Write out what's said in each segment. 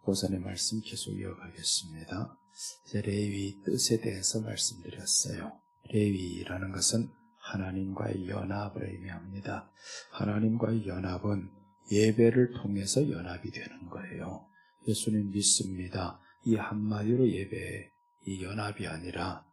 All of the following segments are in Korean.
고전의 말씀 계속 이어가겠습니다. 이제 레위 뜻에 대해서 말씀드렸어요. 레위라는 것은 하나님과의 연합을 의미합니다. 하나님과의 연합은 예배를 통해서 연합이 되는 거예요. 예수님 믿습니다. 이 한마디로 예배, 이 연합이 아니라,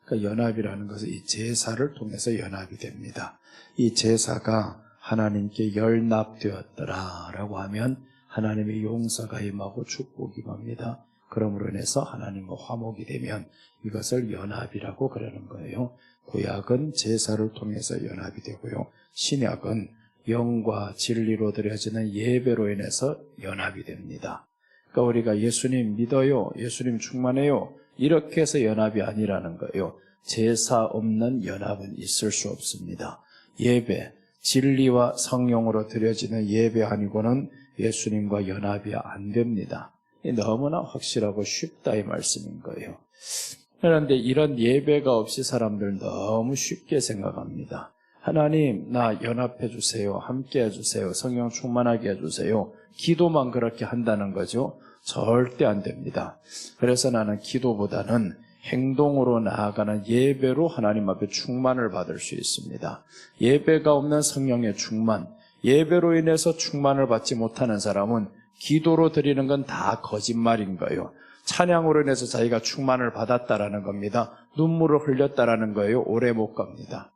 그러니까 연합이라는 것은 이 제사를 통해서 연합이 됩니다. 이 제사가 하나님께 연합되었더라라고 하면 하나님의 용서가 임하고 축복이 임합니다. 그러므로 인해서 하나님과 화목이 되면 이것을 연합이라고 그러는 거예요. 구약은 제사를 통해서 연합이 되고요. 신약은 영과 진리로 드려지는 예배로 인해서 연합이 됩니다. 그러니까 우리가 예수님 믿어요, 예수님 충만해요, 이렇게 해서 연합이 아니라는 거예요. 제사 없는 연합은 있을 수 없습니다. 예배, 진리와 성령으로 드려지는 예배 아니고는 예수님과 연합이 안 됩니다. 너무나 확실하고 쉽다 이 말씀인 거예요. 그런데 이런 예배가 없이 사람들 너무 쉽게 생각합니다. 하나님, 나 연합해 주세요. 함께 해주세요. 성령 충만하게 해주세요. 기도만 그렇게 한다는 거죠. 절대 안 됩니다. 그래서 나는 기도보다는 행동으로 나아가는 예배로 하나님 앞에 충만을 받을 수 있습니다. 예배가 없는 성령의 충만, 예배로 인해서 충만을 받지 못하는 사람은 기도로 드리는 건 다 거짓말인 거예요. 찬양으로 인해서 자기가 충만을 받았다라는 겁니다. 눈물을 흘렸다라는 거예요. 오래 못 갑니다.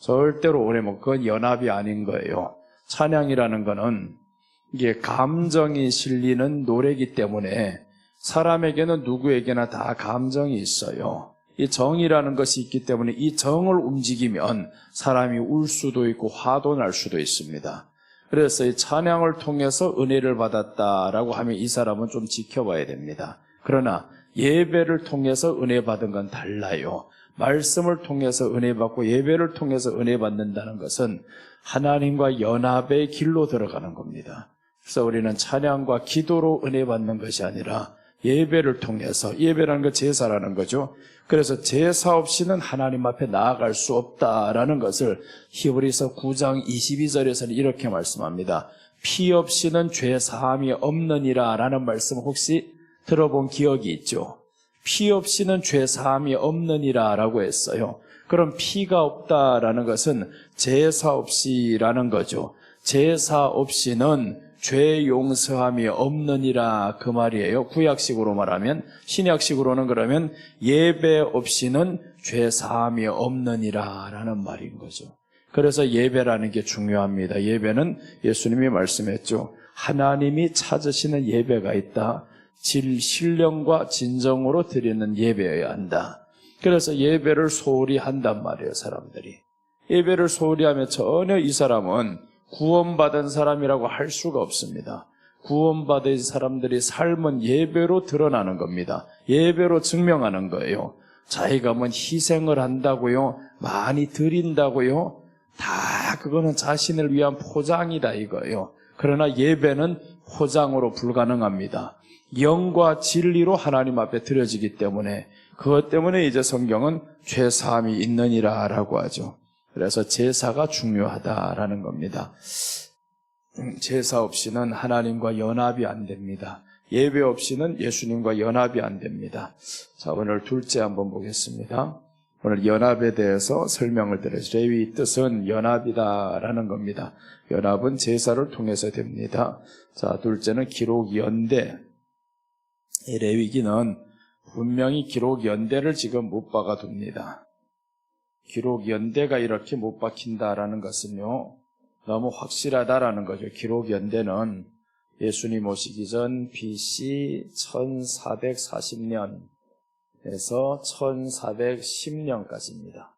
절대로 오래 못, 그건 연합이 아닌 거예요. 찬양이라는 거는 이게 감정이 실리는 노래이기 때문에 사람에게는 누구에게나 다 감정이 있어요. 이 정이라는 것이 있기 때문에 이 정을 움직이면 사람이 울 수도 있고 화도 날 수도 있습니다. 그래서 이 찬양을 통해서 은혜를 받았다라고 하면 이 사람은 좀 지켜봐야 됩니다. 그러나 예배를 통해서 은혜 받은 건 달라요. 말씀을 통해서 은혜 받고 예배를 통해서 은혜 받는다는 것은 하나님과 연합의 길로 들어가는 겁니다. 그래서 우리는 찬양과 기도로 은혜 받는 것이 아니라 예배를 통해서, 예배라는 건 제사라는 거죠. 그래서 제사 없이는 하나님 앞에 나아갈 수 없다라는 것을 히브리서 9장 22절에서는 이렇게 말씀합니다. 피 없이는 죄 사함이 없느니라 라는 말씀 혹시 들어본 기억이 있죠? 피 없이는 죄 사함이 없느니라 라고 했어요. 그럼 피가 없다라는 것은 제사 없이라는 거죠. 제사 없이는 죄 용서함이 없느니라 그 말이에요. 구약식으로 말하면. 신약식으로는 그러면 예배 없이는 죄 사함이 없느니라 라는 말인 거죠. 그래서 예배라는 게 중요합니다. 예배는 예수님이 말씀했죠. 하나님이 찾으시는 예배가 있다. 신령과 진정으로 드리는 예배여야 한다. 그래서 예배를 소홀히 한단 말이에요, 사람들이. 예배를 소홀히 하면 전혀 이 사람은 구원받은 사람이라고 할 수가 없습니다. 구원받은 사람들이 삶은 예배로 드러나는 겁니다. 예배로 증명하는 거예요. 자기가 뭐 희생을 한다고요, 많이 드린다고요, 다 그거는 자신을 위한 포장이다 이거예요. 그러나 예배는 포장으로 불가능합니다. 영과 진리로 하나님 앞에 드려지기 때문에, 그것 때문에 이제 성경은 죄사함이 있느니라 라고 하죠. 그래서 제사가 중요하다라는 겁니다. 제사 없이는 하나님과 연합이 안 됩니다. 예배 없이는 예수님과 연합이 안 됩니다. 자, 오늘 둘째 한번 보겠습니다. 오늘 연합에 대해서 설명을 드려요. 레위 뜻은 연합이다라는 겁니다. 연합은 제사를 통해서 됩니다. 자, 둘째는 기록 연대. 이 레위기는 분명히 기록 연대를 지금 못 박아둡니다. 기록 연대가 이렇게 못 박힌다라는 것은요, 너무 확실하다라는 거죠. 기록 연대는 예수님 오시기 전 BC 1440년에서 1410년까지입니다.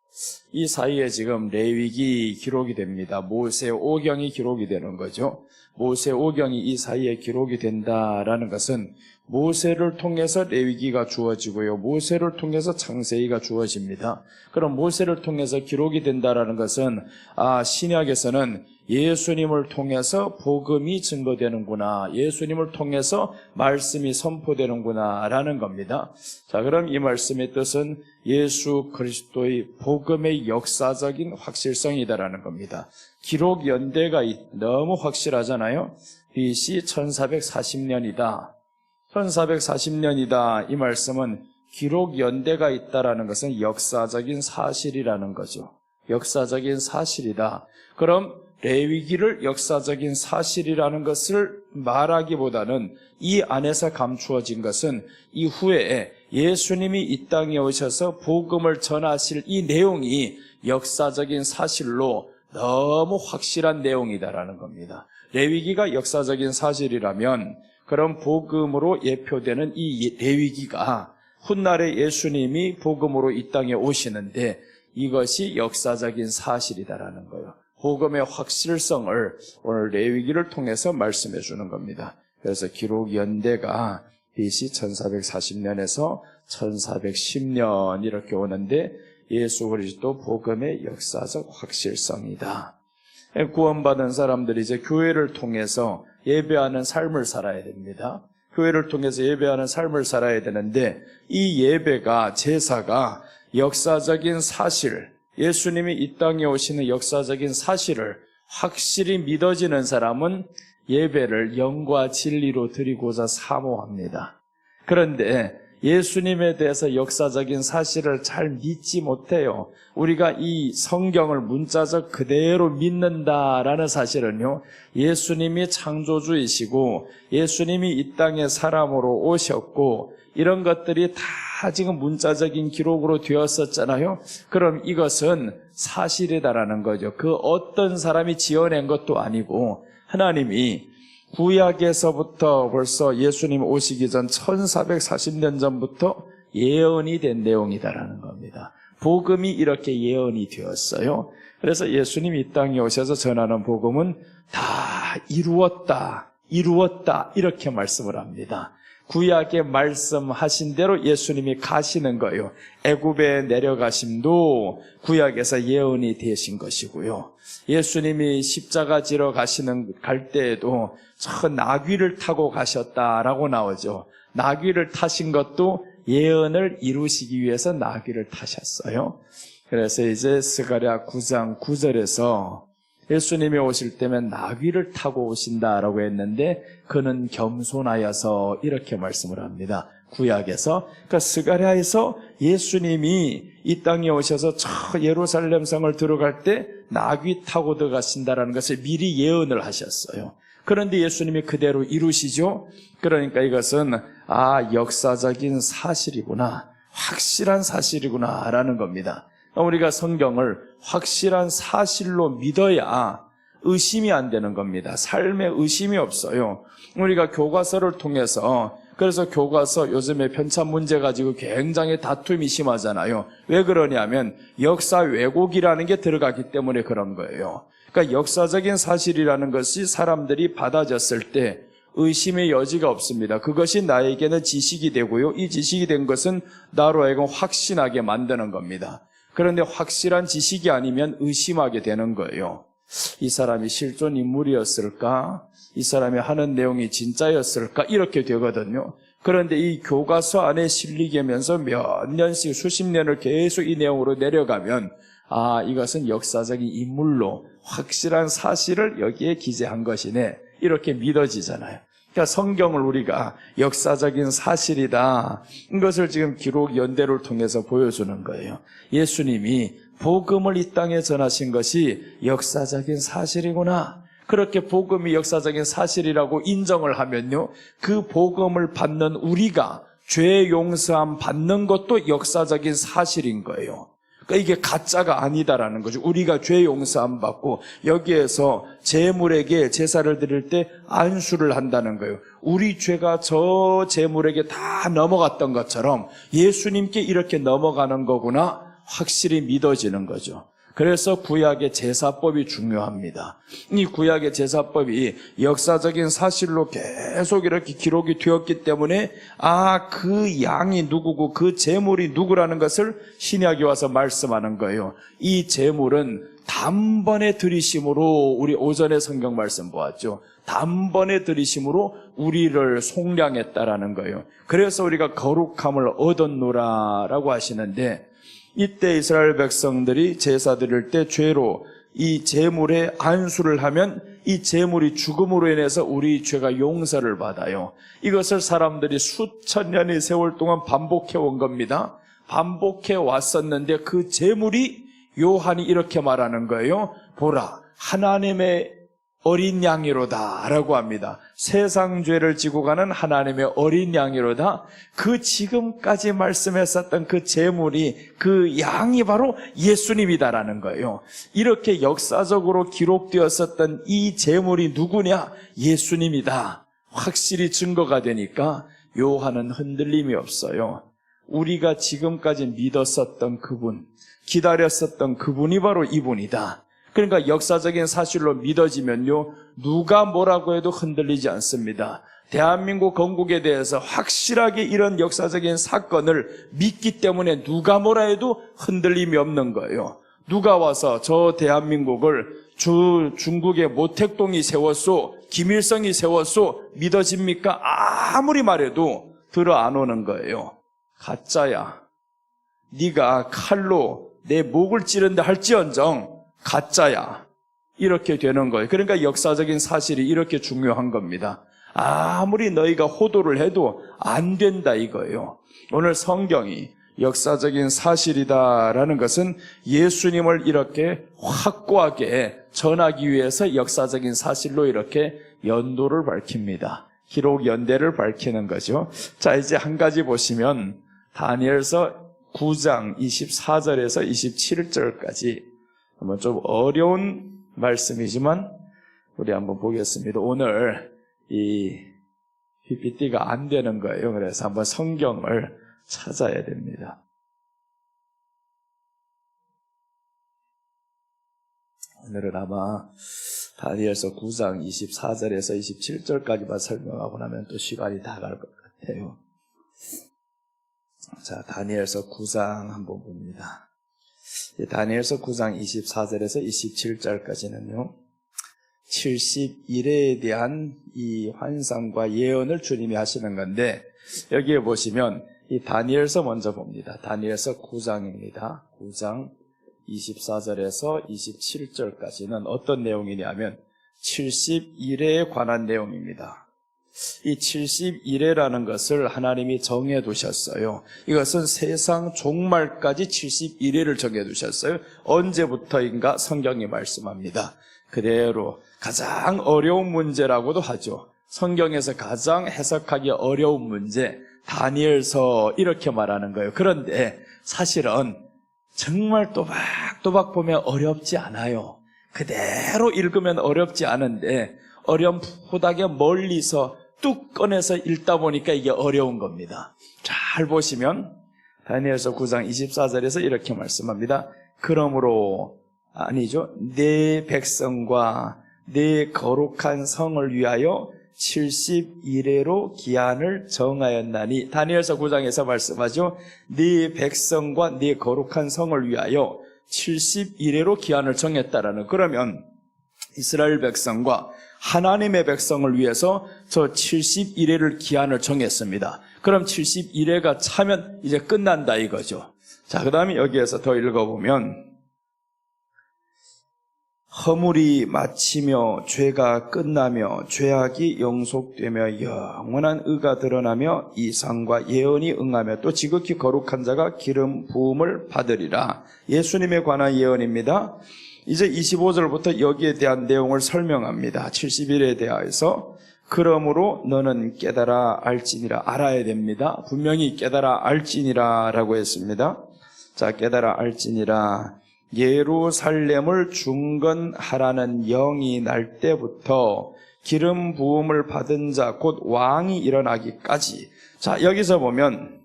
이 사이에 지금 레위기 기록이 됩니다. 모세 오경이 기록이 되는 거죠. 모세 오경이 이 사이에 기록이 된다라는 것은 모세를 통해서 레위기가 주어지고요, 모세를 통해서 창세기가 주어집니다. 그럼 모세를 통해서 기록이 된다라는 것은 신약에서는 예수님을 통해서 복음이 증거되는구나, 예수님을 통해서 말씀이 선포되는구나 라는 겁니다. 자, 그럼 이 말씀의 뜻은 예수 그리스도의 복음의 역사적인 확실성이다라는 겁니다. 기록 연대가 너무 확실하잖아요. BC 1440년이다. 1440년이다. 이 말씀은 기록 연대가 있다라는 것은 역사적인 사실이라는 거죠. 역사적인 사실이다. 그럼 레위기를 역사적인 사실이라는 것을 말하기보다는 이 안에서 감추어진 것은 이후에 예수님이 이 땅에 오셔서 복음을 전하실 이 내용이 역사적인 사실로 너무 확실한 내용이다라는 겁니다. 레위기가 역사적인 사실이라면 그럼 복음으로 예표되는 이 레위기가 훗날에 예수님이 복음으로 이 땅에 오시는데 이것이 역사적인 사실이다라는 거예요. 복음의 확실성을 오늘 레위기를 통해서 말씀해 주는 겁니다. 그래서 기록 연대가 BC 1440년에서 1410년 이렇게 오는데 예수 그리스도 복음의 역사적 확실성이다. 구원받은 사람들이 이제 교회를 통해서 예배하는 삶을 살아야 됩니다. 교회를 통해서 예배하는 삶을 살아야 되는데 이 예배가 제사가 역사적인 사실, 예수님이 이 땅에 오시는 역사적인 사실을 확실히 믿어지는 사람은 예배를 영과 진리로 드리고자 사모합니다. 그런데 예수님에 대해서 역사적인 사실을 잘 믿지 못해요. 우리가 이 성경을 문자적 그대로 믿는다라는 사실은요, 예수님이 창조주이시고 예수님이 이 땅에 사람으로 오셨고 이런 것들이 다 지금 문자적인 기록으로 되었었잖아요. 그럼 이것은 사실이다라는 거죠. 그 어떤 사람이 지어낸 것도 아니고 하나님이 구약에서부터 벌써 예수님 오시기 전 1440년 전부터 예언이 된 내용이다라는 겁니다. 복음이 이렇게 예언이 되었어요. 그래서 예수님이 이 땅에 오셔서 전하는 복음은 다 이루었다 이렇게 말씀을 합니다. 구약에 말씀하신 대로 예수님이 가시는 거예요. 애굽에 내려가심도 구약에서 예언이 되신 것이고요. 예수님이 십자가 지러 갈 때에도 저 나귀를 타고 가셨다라고 나오죠. 나귀를 타신 것도 예언을 이루시기 위해서 나귀를 타셨어요. 그래서 이제 스가랴 9장 9절에서 예수님이 오실 때면 나귀를 타고 오신다라고 했는데 그는 겸손하여서 이렇게 말씀을 합니다. 구약에서. 그러니까 스가랴에서 예수님이 이 땅에 오셔서 저 예루살렘 성을 들어갈 때 나귀 타고 들어가신다라는 것을 미리 예언을 하셨어요. 그런데 예수님이 그대로 이루시죠. 그러니까 이것은 역사적인 사실이구나, 확실한 사실이구나라는 겁니다. 우리가 성경을 확실한 사실로 믿어야 의심이 안 되는 겁니다. 삶에 의심이 없어요. 우리가 교과서를 통해서, 그래서 교과서 요즘에 편찬 문제 가지고 굉장히 다툼이 심하잖아요. 왜 그러냐면 역사 왜곡이라는 게 들어가기 때문에 그런 거예요. 그러니까 역사적인 사실이라는 것이 사람들이 받아졌을 때 의심의 여지가 없습니다. 그것이 나에게는 지식이 되고요. 이 지식이 된 것은 나로 하여금 확신하게 만드는 겁니다. 그런데 확실한 지식이 아니면 의심하게 되는 거예요. 이 사람이 실존 인물이었을까? 이 사람이 하는 내용이 진짜였을까? 이렇게 되거든요. 그런데 이 교과서 안에 실리게면서 몇 년씩 수십 년을 계속 이 내용으로 내려가면 이것은 역사적인 인물로 확실한 사실을 여기에 기재한 것이네, 이렇게 믿어지잖아요. 그러니까 성경을 우리가 역사적인 사실이다, 이것을 지금 기록 연대를 통해서 보여주는 거예요. 예수님이 복음을 이 땅에 전하신 것이 역사적인 사실이구나, 그렇게 복음이 역사적인 사실이라고 인정을 하면요, 그 복음을 받는 우리가 죄 용서함 받는 것도 역사적인 사실인 거예요. 그러니까 이게 가짜가 아니다라는 거죠. 우리가 죄 용서함 받고 여기에서 제물에게 제사를 드릴 때 안수를 한다는 거예요. 우리 죄가 저 제물에게 다 넘어갔던 것처럼 예수님께 이렇게 넘어가는 거구나 확실히 믿어지는 거죠. 그래서 구약의 제사법이 중요합니다. 이 구약의 제사법이 역사적인 사실로 계속 이렇게 기록이 되었기 때문에 그 양이 누구고 그 제물이 누구라는 것을 신약에 와서 말씀하는 거예요. 이 제물은 단번에 들이심으로, 우리 오전에 성경 말씀 보았죠. 단번에 들이심으로 우리를 속량했다라는 거예요. 그래서 우리가 거룩함을 얻었노라라고 하시는데, 이때 이스라엘 백성들이 제사 드릴 때 죄로 이 제물에 안수를 하면 이 제물이 죽음으로 인해서 우리 죄가 용서를 받아요. 이것을 사람들이 수천 년의 세월 동안 반복해 온 겁니다. 반복해 왔었는데 그 제물이 요한이 이렇게 말하는 거예요. 보라, 하나님의 어린 양이로다 라고 합니다. 세상 죄를 지고 가는 하나님의 어린 양이로다. 그 지금까지 말씀했었던 그 제물이, 그 양이 바로 예수님이다라는 거예요. 이렇게 역사적으로 기록되었었던 이 제물이 누구냐? 예수님이다. 확실히 증거가 되니까 요한은 흔들림이 없어요. 우리가 지금까지 믿었었던 그분, 기다렸었던 그분이 바로 이분이다. 그러니까 역사적인 사실로 믿어지면요, 누가 뭐라고 해도 흔들리지 않습니다. 대한민국 건국에 대해서 확실하게 이런 역사적인 사건을 믿기 때문에 누가 뭐라 해도 흔들림이 없는 거예요. 누가 와서 저 대한민국을 중국의 모택동이 세웠소, 김일성이 세웠소, 믿어집니까? 아무리 말해도 들어 안 오는 거예요. 가짜야. 네가 칼로 내 목을 찌른다 할지언정 가짜야. 이렇게 되는 거예요. 그러니까 역사적인 사실이 이렇게 중요한 겁니다. 아무리 너희가 호도를 해도 안 된다 이거예요. 오늘 성경이 역사적인 사실이다라는 것은 예수님을 이렇게 확고하게 전하기 위해서 역사적인 사실로 이렇게 연도를 밝힙니다. 기록 연대를 밝히는 거죠. 자, 이제 한 가지 보시면 다니엘서 9장 24절에서 27절까지 한번 좀 어려운 말씀이지만 우리 한번 보겠습니다. 오늘 이 PPT가 안 되는 거예요. 그래서 한번 성경을 찾아야 됩니다. 오늘은 아마 다니엘서 9장 24절에서 27절까지만 설명하고 나면 또 시간이 다 갈 것 같아요. 자, 다니엘서 9장 한번 봅니다. 다니엘서 9장 24절에서 27절까지는요, 70일에 대한 이 환상과 예언을 주님이 하시는 건데, 여기에 보시면 이 다니엘서 먼저 봅니다. 다니엘서 9장입니다. 9장 24절에서 27절까지는 어떤 내용이냐면 70일에 관한 내용입니다. 이 70일이라는 것을 하나님이 정해두셨어요. 이것은 세상 종말까지 71일을 정해두셨어요. 언제부터인가 성경이 말씀합니다. 그대로 가장 어려운 문제라고도 하죠. 성경에서 가장 해석하기 어려운 문제, 다니엘서 이렇게 말하는 거예요. 그런데 사실은 정말 또박또박 보면 어렵지 않아요. 그대로 읽으면 어렵지 않은데 어렴풋하게 멀리서 뚝 꺼내서 읽다 보니까 이게 어려운 겁니다. 잘 보시면 다니엘서 9장 24절에서 이렇게 말씀합니다. 그러므로 아니죠. 내 백성과 내 거룩한 성을 위하여 70일에로 기한을 정하였나니, 다니엘서 9장에서 말씀하죠. 네 백성과 네 거룩한 성을 위하여 70일에로 기한을 정했다라는, 그러면 이스라엘 백성과 하나님의 백성을 위해서 저 70일에를 기한을 정했습니다. 그럼 70일에가 차면 이제 끝난다 이거죠. 자, 그 다음에 여기에서 더 읽어보면 허물이 마치며 죄가 끝나며 죄악이 영속되며 영원한 의가 드러나며 이상과 예언이 응하며 또 지극히 거룩한 자가 기름 부음을 받으리라. 예수님에 관한 예언입니다. 이제 25절부터 여기에 대한 내용을 설명합니다. 70일에 대하여서 그러므로 너는 깨달아 알지니라. 알아야 됩니다. 분명히 깨달아 알지니라 라고 했습니다. 자, 깨달아 알지니라. 예루살렘을 중건하라는 영이 날 때부터 기름 부음을 받은 자 곧 왕이 일어나기까지. 자, 여기서 보면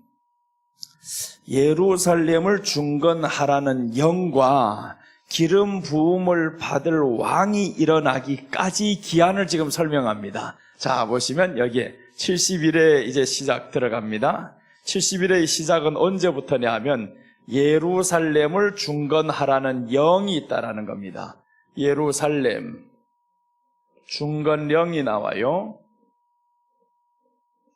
예루살렘을 중건하라는 영과 기름 부음을 받을 왕이 일어나기까지 기한을 지금 설명합니다. 자, 보시면 여기에 70일에 이제 시작 들어갑니다. 70일의 시작은 언제부터냐 하면 예루살렘을 중건하라는 영이 있다라는 겁니다. 예루살렘 중건령이 나와요.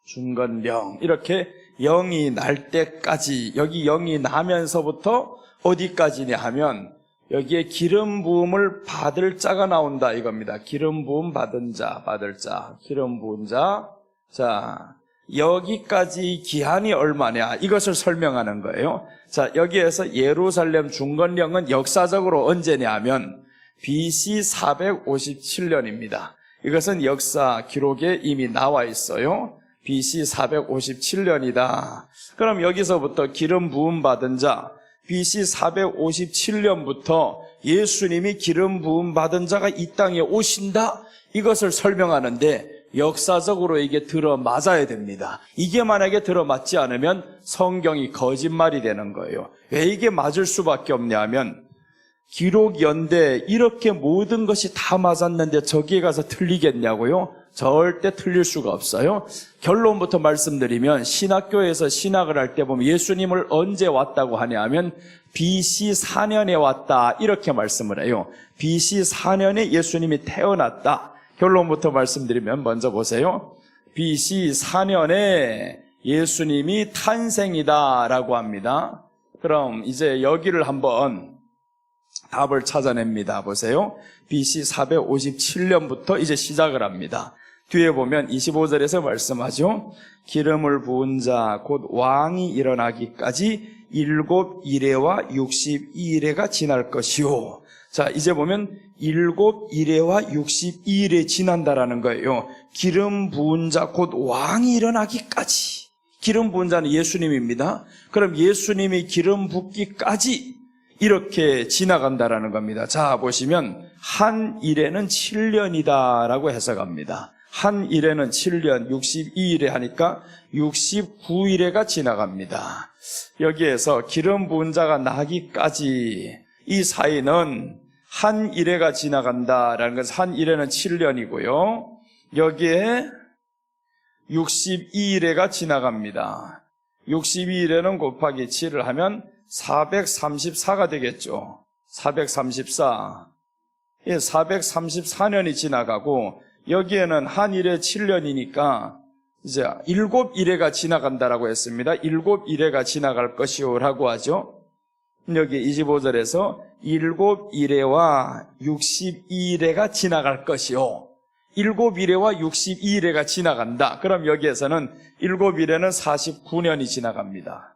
중건령, 이렇게 영이 날 때까지, 여기 영이 나면서부터 어디까지냐 하면 여기에 기름 부음을 받을 자가 나온다 이겁니다. 기름 부음 받은 자, 받을 자, 기름 부은 자. 자, 여기까지 기한이 얼마냐 이것을 설명하는 거예요. 자, 여기에서 예루살렘 중건령은 역사적으로 언제냐 하면 BC 457년입니다. 이것은 역사 기록에 이미 나와 있어요. BC 457년이다. 그럼 여기서부터 기름 부음 받은 자, BC 457년부터 예수님이 기름 부음 받은 자가 이 땅에 오신다? 이것을 설명하는데 역사적으로 이게 들어맞아야 됩니다. 이게 만약에 들어맞지 않으면 성경이 거짓말이 되는 거예요. 왜 이게 맞을 수밖에 없냐 하면 기록 연대 이렇게 모든 것이 다 맞았는데 저기에 가서 틀리겠냐고요? 절대 틀릴 수가 없어요. 결론부터 말씀드리면 신학교에서 신학을 할 때 보면 예수님을 언제 왔다고 하냐 하면 BC 4년에 왔다 이렇게 말씀을 해요. BC 4년에 예수님이 태어났다. 결론부터 말씀드리면 먼저 보세요. BC 4년에 예수님이 탄생이다 라고 합니다. 그럼 이제 여기를 한번 답을 찾아냅니다. 보세요. BC 457년부터 이제 시작을 합니다. 뒤에 보면 25절에서 말씀하죠. 기름을 부은 자 곧 왕이 일어나기까지 7이레와 62이레가 지날 것이요. 자, 이제 보면 7이레와 62일에 지난다라는 거예요. 기름 부은 자 곧 왕이 일어나기까지. 기름 부은 자는 예수님입니다. 그럼 예수님이 기름 붓기까지 이렇게 지나간다라는 겁니다. 자, 보시면 한 일에는 7년이다라고 해석합니다. 한 일에는 7년, 62일에 하니까 69일에가 지나갑니다. 여기에서 기름 부은 자가 나기까지 이 사이는 한 일회가 지나간다라는 것은 한 일회는 7년이고요. 여기에 62일회가 지나갑니다. 62일회는 곱하기 7을 하면 434가 되겠죠. 434. 예, 434년이 지나가고 여기에는 한 일회 7년이니까 이제 7일회가 지나간다라고 했습니다. 7일회가 지나갈 것이요라고 하죠. 여기 25절에서 7일회와 62일회가 지나갈 것이요. 7일회와 62일회가 지나간다. 그럼 여기에서는 7일회는 49년이 지나갑니다.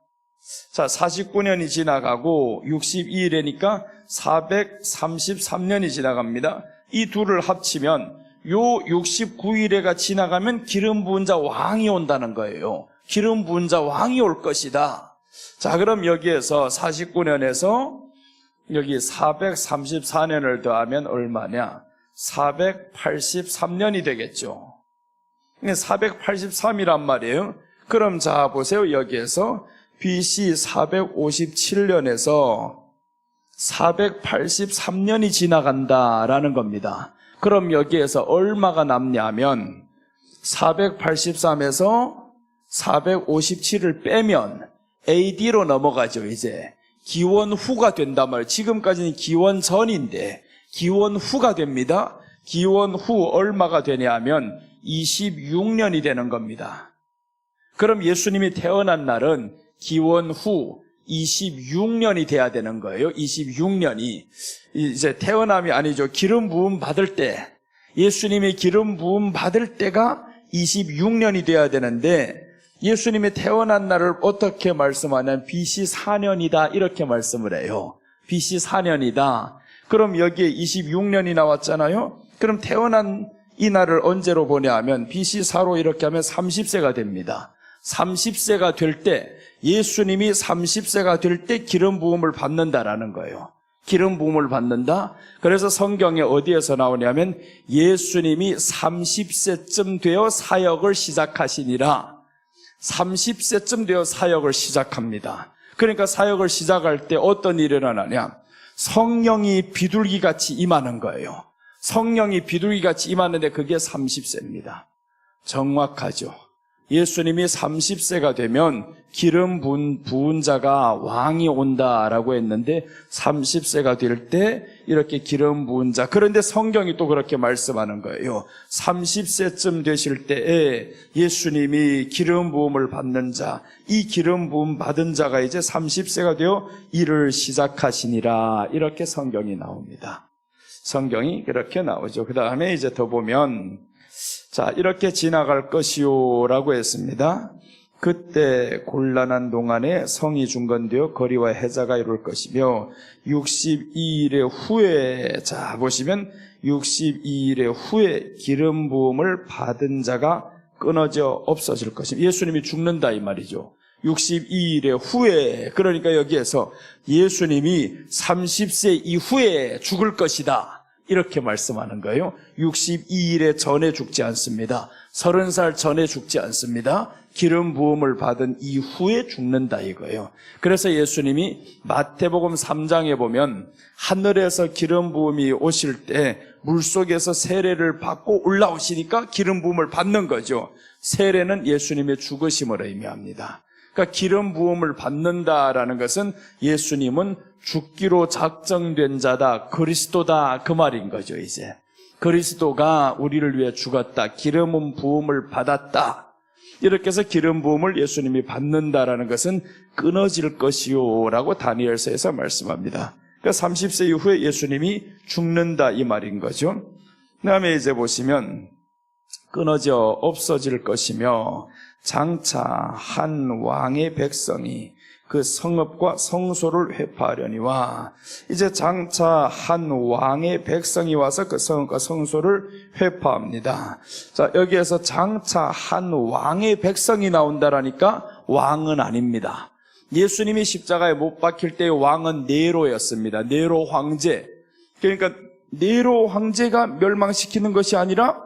자, 49년이 지나가고 62일회니까 433년이 지나갑니다. 이 둘을 합치면 요 69일회가 지나가면 기름 부은 자 왕이 온다는 거예요. 기름 부은 자 왕이 올 것이다. 자, 그럼 여기에서 49년에서 여기 434년을 더하면 얼마냐? 483년이 되겠죠. 483이란 말이에요. 그럼 자, 보세요. 여기에서 BC 457년에서 483년이 지나간다라는 겁니다. 그럼 여기에서 얼마가 남냐면 483에서 457을 빼면 AD로 넘어가죠. 이제 기원 후가 된단 말이에요. 지금까지는 기원 전인데 기원 후가 됩니다. 기원 후 얼마가 되냐면 26년이 되는 겁니다. 그럼 예수님이 태어난 날은 기원 후 26년이 돼야 되는 거예요. 26년이 이제 태어남이 아니죠. 기름 부음 받을 때, 예수님이 기름 부음 받을 때가 26년이 돼야 되는데 예수님이 태어난 날을 어떻게 말씀하냐면 BC 4년이다 이렇게 말씀을 해요. BC 4년이다. 그럼 여기에 26년이 나왔잖아요. 그럼 태어난 이 날을 언제로 보냐 하면 BC 4로 이렇게 하면 30세가 됩니다. 30세가 될 때, 예수님이 30세가 될 때 기름 부음을 받는다라는 거예요. 기름 부음을 받는다. 그래서 성경에 어디에서 나오냐면 예수님이 30세쯤 되어 사역을 시작하시니라. 30세쯤 되어 사역을 시작합니다. 그러니까 사역을 시작할 때 어떤 일이 일어나냐? 성령이 비둘기같이 임하는 거예요. 성령이 비둘기같이 임하는데 그게 30세입니다. 정확하죠. 예수님이 30세가 되면 기름 부은 자가 왕이 온다라고 했는데 30세가 될 때 이렇게 기름 부은 자, 그런데 성경이 또 그렇게 말씀하는 거예요. 30세쯤 되실 때에 예수님이 기름 부음을 받는 자, 이 기름 부음 받은 자가 이제 30세가 되어 일을 시작하시니라, 이렇게 성경이 나옵니다. 성경이 그렇게 나오죠. 그 다음에 이제 더 보면, 자, 이렇게 지나갈 것이요 라고 했습니다. 그때 곤란한 동안에 성이 중건되어 거리와 해자가 이룰 것이며 62일의 후에, 자 보시면 62일의 후에 기름 부음을 받은 자가 끊어져 없어질 것입니다. 예수님이 죽는다 이 말이죠. 62일의 후에, 그러니까 여기에서 예수님이 30세 이후에 죽을 것이다, 이렇게 말씀하는 거예요. 62일에 전에 죽지 않습니다. 30살 전에 죽지 않습니다. 기름 부음을 받은 이후에 죽는다 이거예요. 그래서 예수님이 마태복음 3장에 보면 하늘에서 기름 부음이 오실 때 물속에서 세례를 받고 올라오시니까 기름 부음을 받는 거죠. 세례는 예수님의 죽으심을 의미합니다. 그러니까 기름 부음을 받는다라는 것은 예수님은 죽기로 작정된 자다, 그리스도다, 그 말인 거죠. 이제 그리스도가 우리를 위해 죽었다, 기름 부음을 받았다, 이렇게 해서 기름 부음을 예수님이 받는다라는 것은 끊어질 것이요 라고 다니엘서에서 말씀합니다. 그러니까 30세 이후에 예수님이 죽는다 이 말인 거죠. 그 다음에 이제 보시면 끊어져 없어질 것이며 장차 한 왕의 백성이 그 성읍과 성소를 회파하려니와, 이제 장차 한 왕의 백성이 와서 그 성읍과 성소를 회파합니다. 자, 여기에서 장차 한 왕의 백성이 나온다라니까 왕은 아닙니다. 예수님이 십자가에 못 박힐 때의 왕은 네로였습니다. 네로 황제. 그러니까 네로 황제가 멸망시키는 것이 아니라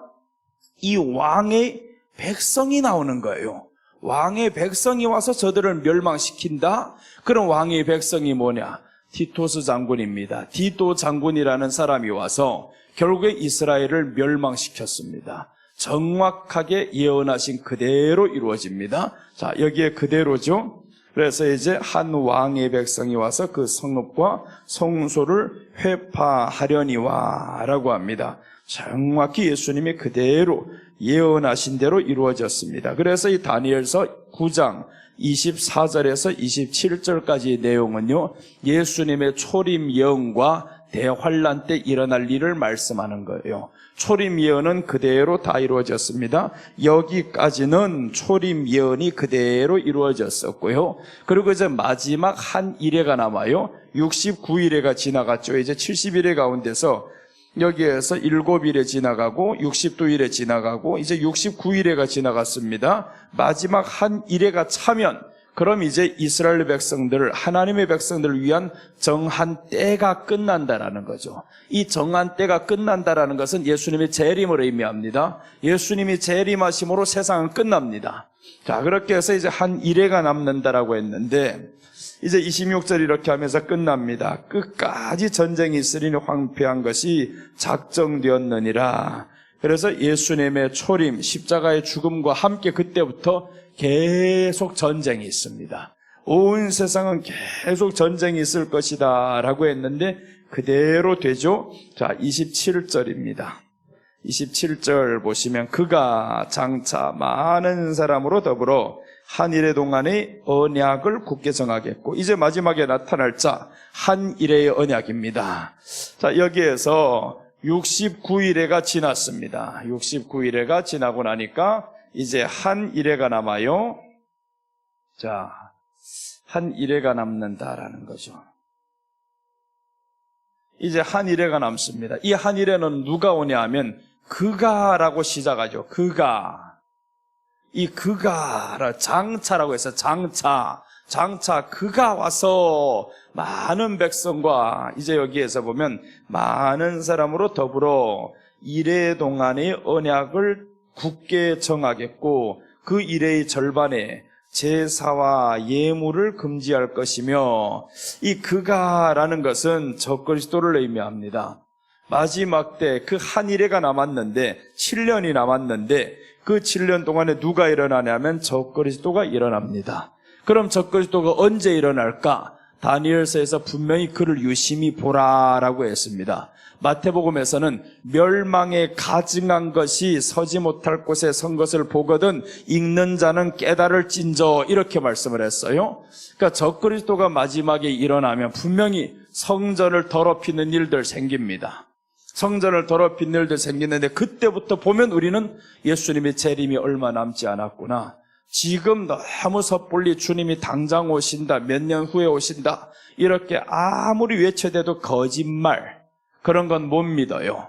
이 왕의 백성이 나오는 거예요. 왕의 백성이 와서 저들을 멸망시킨다? 그럼 왕의 백성이 뭐냐? 티토스 장군입니다. 디도 장군이라는 사람이 와서 결국에 이스라엘을 멸망시켰습니다. 정확하게 예언하신 그대로 이루어집니다. 자, 여기에 그대로죠. 그래서 이제 한 왕의 백성이 와서 그 성읍과 성소를 회파하려니와 라고 합니다. 정확히 예수님이 그대로 예언하신 대로 이루어졌습니다. 그래서 이 다니엘서 9장 24절에서 27절까지의 내용은요, 예수님의 초림 예언과 대환란 때 일어날 일을 말씀하는 거예요. 초림 예언은 그대로 다 이루어졌습니다. 여기까지는 초림 예언이 그대로 이루어졌었고요. 그리고 이제 마지막 한 일회가 남아요. 69일회가 지나갔죠. 이제 70일회 가운데서 여기에서 7일에 지나가고 60도일에 지나가고 이제 69일에가 지나갔습니다. 마지막 한 일회가 차면 그럼 이제 이스라엘 백성들을, 하나님의 백성들을 위한 정한 때가 끝난다라는 거죠. 이 정한 때가 끝난다라는 것은 예수님의 재림을 의미합니다. 예수님이 재림하심으로 세상은 끝납니다. 자, 그렇게 해서 이제 한 일회가 남는다라고 했는데 이제 26절 이렇게 하면서 끝납니다. 끝까지 전쟁이 있으리니 황폐한 것이 작정되었느니라. 그래서 예수님의 초림, 십자가의 죽음과 함께 그때부터 계속 전쟁이 있습니다. 온 세상은 계속 전쟁이 있을 것이다 라고 했는데 그대로 되죠. 자, 27절입니다. 27절 보시면 그가 장차 많은 사람으로 더불어 한 일의 동안의 언약을 굳게 정하겠고, 이제 마지막에 나타날 자 한 일의 언약입니다. 자, 여기에서 69일회가 지났습니다. 69일회가 지나고 나니까 이제 한 일회가 남아요. 자, 한 일회가 남는다라는 거죠. 이제 한 일회가 남습니다. 이 한 일회는 누가 오냐 하면 그가라고 시작하죠. 그가. 이 그가, 장차라고 해서 장차 그가 와서 많은 백성과 이제 여기에서 보면 많은 사람으로 더불어 일회 동안의 언약을 굳게 정하겠고 그 일회의 절반에 제사와 예물을 금지할 것이며, 이 그가라는 것은 적그리스도를 의미합니다. 마지막 때 그 한 일회가 남았는데 7년이 남았는데 그 7년 동안에 누가 일어나냐면 적그리스도가 일어납니다. 그럼 적그리스도가 언제 일어날까? 다니엘서에서 분명히 그를 유심히 보라라고 했습니다. 마태복음에서는 멸망에 가증한 것이 서지 못할 곳에 선 것을 보거든 읽는 자는 깨달을진저, 이렇게 말씀을 했어요. 그러니까 적그리스도가 마지막에 일어나면 분명히 성전을 더럽히는 일들 생깁니다. 성전을 더럽히는 일들 생기는데 그때부터 보면 우리는 예수님의 재림이 얼마 남지 않았구나, 지금 너무 섣불리 주님이 당장 오신다, 몇 년 후에 오신다, 이렇게 아무리 외쳐대도 거짓말, 그런 건 못 믿어요.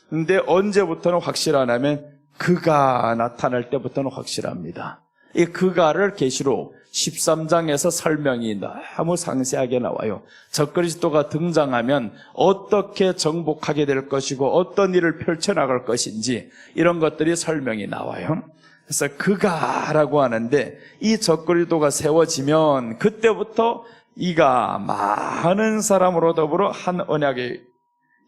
근데 언제부터는 확실하냐면 그가 나타날 때부터는 확실합니다. 이 그가를 계시록 13장에서 설명이 너무 상세하게 나와요. 적그리스도가 등장하면 어떻게 정복하게 될 것이고 어떤 일을 펼쳐나갈 것인지 이런 것들이 설명이 나와요. 그래서 그가라고 하는데 이 적그리스도가 세워지면 그때부터 이가 많은 사람으로 더불어 한 언약에,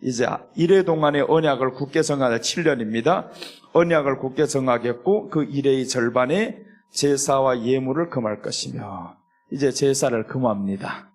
이제 이래 동안의 언약을 굳게 정하는 7년입니다. 언약을 굳게 정하겠고 그 이래의 절반에 제사와 예물을 금할 것이며, 이제 제사를 금합니다.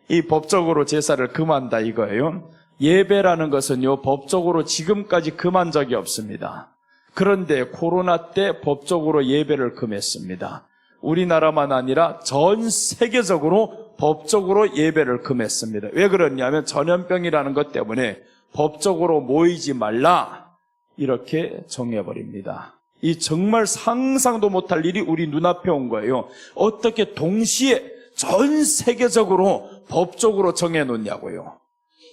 이 법적으로 제사를 금한다 이거예요. 예배라는 것은요, 법적으로 지금까지 금한 적이 없습니다. 그런데 코로나 때 법적으로 예배를 금했습니다. 우리나라만 아니라 전 세계적으로 법적으로 예배를 금했습니다. 왜 그러냐면 전염병이라는 것 때문에 법적으로 모이지 말라, 이렇게 정해버립니다. 이 정말 상상도 못할 일이 우리 눈앞에 온 거예요. 어떻게 동시에 전 세계적으로 법적으로 정해놓냐고요.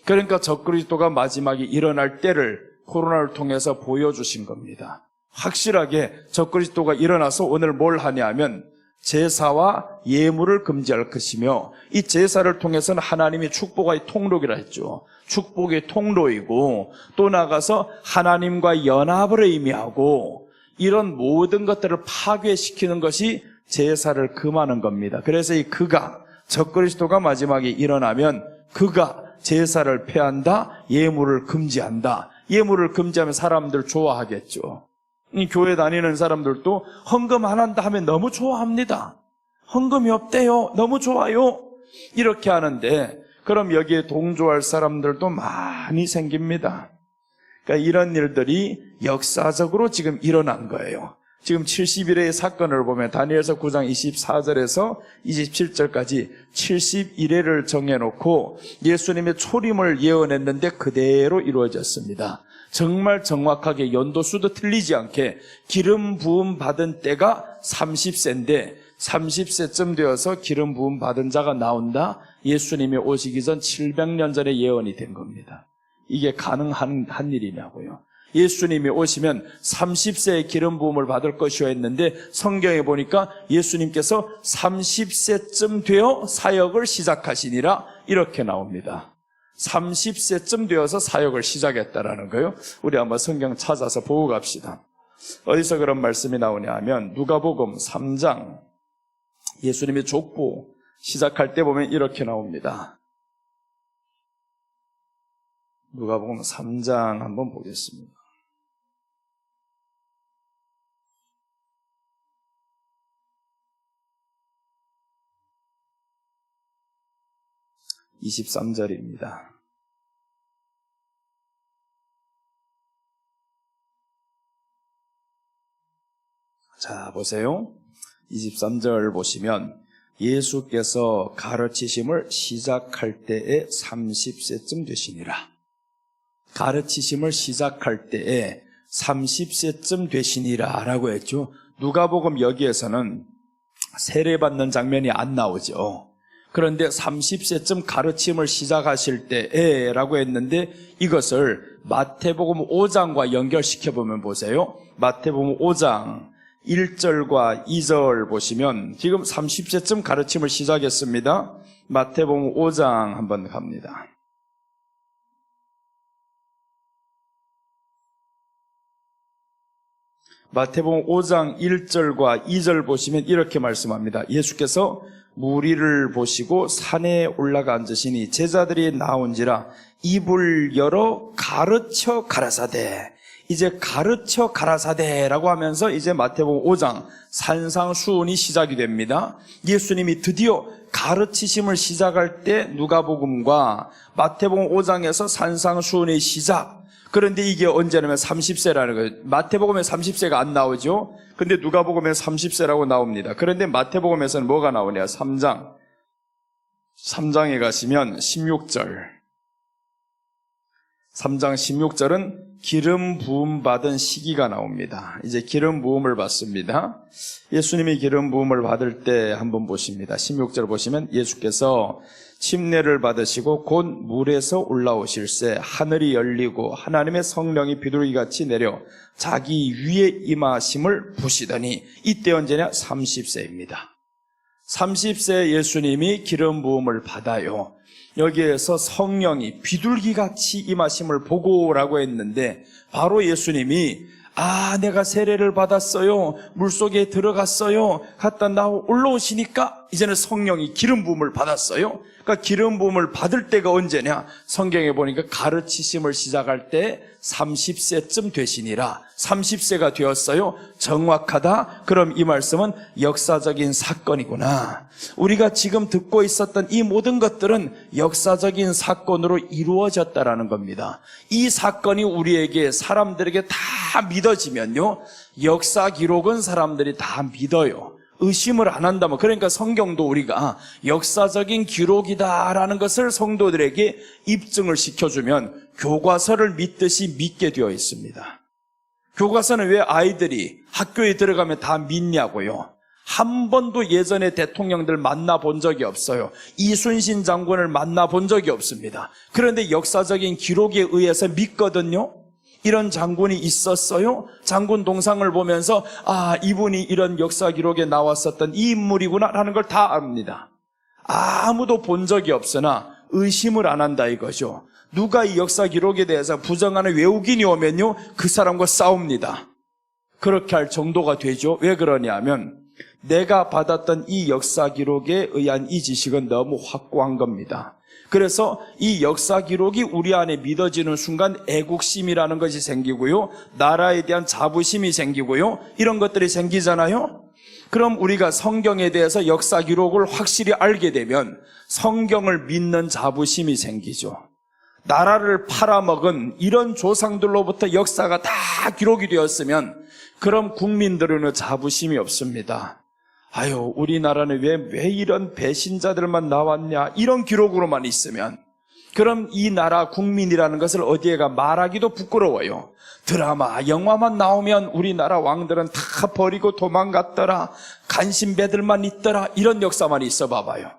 그러니까 적그리스도가 마지막에 일어날 때를 코로나를 통해서 보여주신 겁니다. 확실하게 적그리스도가 일어나서 오늘 뭘 하냐면 제사와 예물을 금지할 것이며, 이 제사를 통해서는 하나님이 축복의 통로이라 했죠. 축복의 통로이고, 또 나가서 하나님과 연합을 의미하고, 이런 모든 것들을 파괴시키는 것이 제사를 금하는 겁니다. 그래서 이 그가, 적그리스도가 마지막에 일어나면 그가 제사를 폐한다, 예물을 금지한다. 예물을 금지하면 사람들 좋아하겠죠. 이 교회 다니는 사람들도 헌금 안 한다 하면 너무 좋아합니다. 헌금이 없대요, 너무 좋아요, 이렇게 하는데, 그럼 여기에 동조할 사람들도 많이 생깁니다. 그러니까 이런 일들이 역사적으로 지금 일어난 거예요. 지금 70일의 사건을 보면 다니엘서 9장 24절에서 27절까지 71회를 정해놓고 예수님의 초림을 예언했는데 그대로 이루어졌습니다. 정말 정확하게 연도수도 틀리지 않게 기름 부음 받은 때가 30세인데 30세쯤 되어서 기름 부음 받은 자가 나온다, 예수님이 오시기 전 700년 전에 예언이 된 겁니다. 이게 가능한 일이냐고요. 예수님이 오시면 30세에 기름 부음을 받을 것이오 했는데 성경에 보니까 예수님께서 30세쯤 되어 사역을 시작하시니라, 이렇게 나옵니다. 30세쯤 되어서 사역을 시작했다라는 거예요. 우리 한번 성경 찾아서 보고 갑시다. 어디서 그런 말씀이 나오냐 하면 누가복음 3장, 예수님의 족보 시작할 때 보면 이렇게 나옵니다. 누가복음 3장 한번 보겠습니다. (23절입니다) 자, 보세요. 23절 보시면 예수께서 가르치심을 시작할 때에 30세쯤 되시니라. 가르치심을 시작할 때에 30세쯤 되시니라 라고 했죠. 누가복음 여기에서는 세례받는 장면이 안 나오죠. 그런데 30세쯤 가르침을 시작하실 때에 라고 했는데 이것을 마태복음 5장과 연결시켜보면 보세요. 마태복음 5장 1절과 2절 보시면 지금 30세쯤 가르침을 시작했습니다. 마태복음 5장 한번 갑니다. 마태복음 5장 1절과 2절 보시면 이렇게 말씀합니다. 예수께서 무리를 보시고 산에 올라가 앉으시니 제자들이 나온지라 입을 열어 가르쳐 가라사대 이제 가르쳐 가라사대라고 하면서 이제 마태복음 5장 산상수훈이 시작이 됩니다. 예수님이 드디어 가르치심을 시작할 때 누가복음과 마태복음 5장에서 산상수훈의 시작. 그런데 이게 언제냐면 30세라는 거예요. 마태복음에 30세가 안 나오죠. 근데 누가복음에 30세라고 나옵니다. 그런데 마태복음에서는 뭐가 나오냐? 3장에 가시면 16절. 3장 16절은 기름 부음 받은 시기가 나옵니다. 이제 기름 부음을 받습니다. 예수님이 기름 부음을 받을 때 한번 보십니다. 16절 보시면 예수께서 침례를 받으시고 곧 물에서 올라오실새 하늘이 열리고 하나님의 성령이 비둘기같이 내려 자기 위에 임하심을 보시더니 이때 언제냐? 30세입니다. 30세 예수님이 기름 부음을 받아요. 여기에서 성령이 비둘기같이 임하심을 보고라고 했는데 바로 예수님이 내가 세례를 받았어요. 물속에 들어갔어요. 갔다 올라오시니까 이제는 성령이 기름 부음을 받았어요. 그러니까 기름 부음을 받을 때가 언제냐? 성경에 보니까 가르치심을 시작할 때 30세쯤 되시니라. 30세가 되었어요. 정확하다. 그럼 이 말씀은 역사적인 사건이구나. 우리가 지금 듣고 있었던 이 모든 것들은 역사적인 사건으로 이루어졌다라는 겁니다. 이 사건이 우리에게 사람들에게 다 믿어지면요, 역사 기록은 사람들이 다 믿어요. 의심을 안 한다면, 그러니까 성경도 우리가 역사적인 기록이다라는 것을 성도들에게 입증을 시켜주면 교과서를 믿듯이 믿게 되어 있습니다. 교과서는 왜 아이들이 학교에 들어가면 다 믿냐고요? 한 번도 예전에 대통령들 만나본 적이 없어요. 이순신 장군을 만나본 적이 없습니다. 그런데 역사적인 기록에 의해서 믿거든요. 이런 장군이 있었어요? 장군 동상을 보면서 이분이 이런 역사 기록에 나왔었던 이 인물이구나 라는 걸 다 압니다. 아무도 본 적이 없으나 의심을 안 한다 이거죠. 누가 이 역사 기록에 대해서 부정하는 외국인이 오면요, 그 사람과 싸웁니다. 그렇게 할 정도가 되죠. 왜 그러냐면 내가 받았던 이 역사 기록에 의한 이 지식은 너무 확고한 겁니다. 그래서 이 역사 기록이 우리 안에 믿어지는 순간 애국심이라는 것이 생기고요, 나라에 대한 자부심이 생기고요, 이런 것들이 생기잖아요. 그럼 우리가 성경에 대해서 역사 기록을 확실히 알게 되면 성경을 믿는 자부심이 생기죠. 나라를 팔아먹은 이런 조상들로부터 역사가 다 기록이 되었으면 그럼 국민들은 자부심이 없습니다. 우리나라는 왜 이런 배신자들만 나왔냐, 이런 기록으로만 있으면 그럼 이 나라 국민이라는 것을 어디에가 말하기도 부끄러워요. 드라마, 영화만 나오면 우리나라 왕들은 다 버리고 도망갔더라, 간신배들만 있더라, 이런 역사만 있어 봐봐요.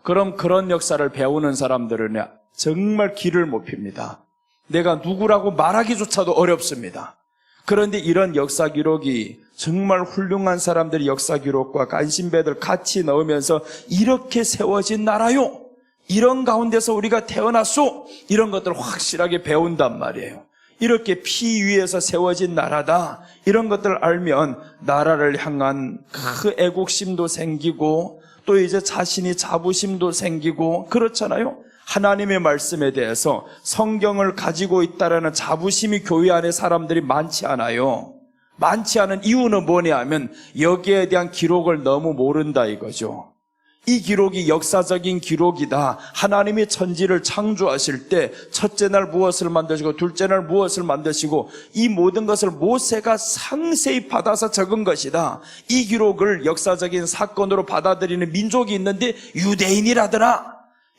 그럼 그런 역사를 배우는 사람들은 정말 기를 못 핍니다. 내가 누구라고 말하기조차도 어렵습니다. 그런데 이런 역사 기록이 정말 훌륭한 사람들의 역사 기록과 간신배들 같이 넣으면서 이렇게 세워진 나라요, 이런 가운데서 우리가 태어났소, 이런 것들을 확실하게 배운단 말이에요. 이렇게 피 위에서 세워진 나라다, 이런 것들을 알면 나라를 향한 그 애국심도 생기고 또 이제 자신이 자부심도 생기고 그렇잖아요. 하나님의 말씀에 대해서 성경을 가지고 있다라는 자부심이 교회 안에 사람들이 많지 않아요. 많지 않은 이유는 뭐냐 하면 여기에 대한 기록을 너무 모른다 이거죠. 이 기록이 역사적인 기록이다. 하나님이 천지를 창조하실 때 첫째 날 무엇을 만드시고 둘째 날 무엇을 만드시고 이 모든 것을 모세가 상세히 받아서 적은 것이다. 이 기록을 역사적인 사건으로 받아들이는 민족이 있는데 유대인이라더라.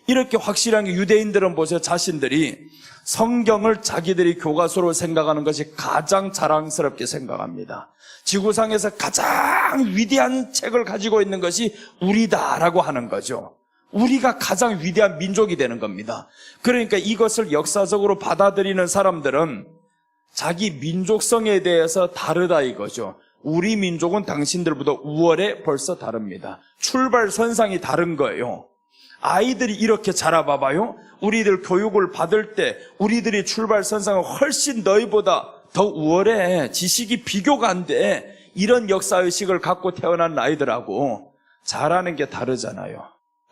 이렇게 확실한 게, 유대인들은 보세요, 자신들이 성경을 자기들이 교과서로 생각하는 것이 가장 자랑스럽게 생각합니다. 지구상에서 가장 위대한 책을 가지고 있는 것이 우리다라고 하는 거죠. 우리가 가장 위대한 민족이 되는 겁니다. 그러니까 이것을 역사적으로 받아들이는 사람들은 자기 민족성에 대해서 다르다 이거죠. 우리 민족은 당신들보다 우월해 벌써 다릅니다. 출발선상이 다른 거예요. 아이들이 이렇게 자라봐봐요. 우리들 교육을 받을 때 우리들이 출발선상은 훨씬 너희보다 더 우월해. 지식이 비교가 안 돼. 이런 역사의식을 갖고 태어난 아이들하고 자라는 게 다르잖아요.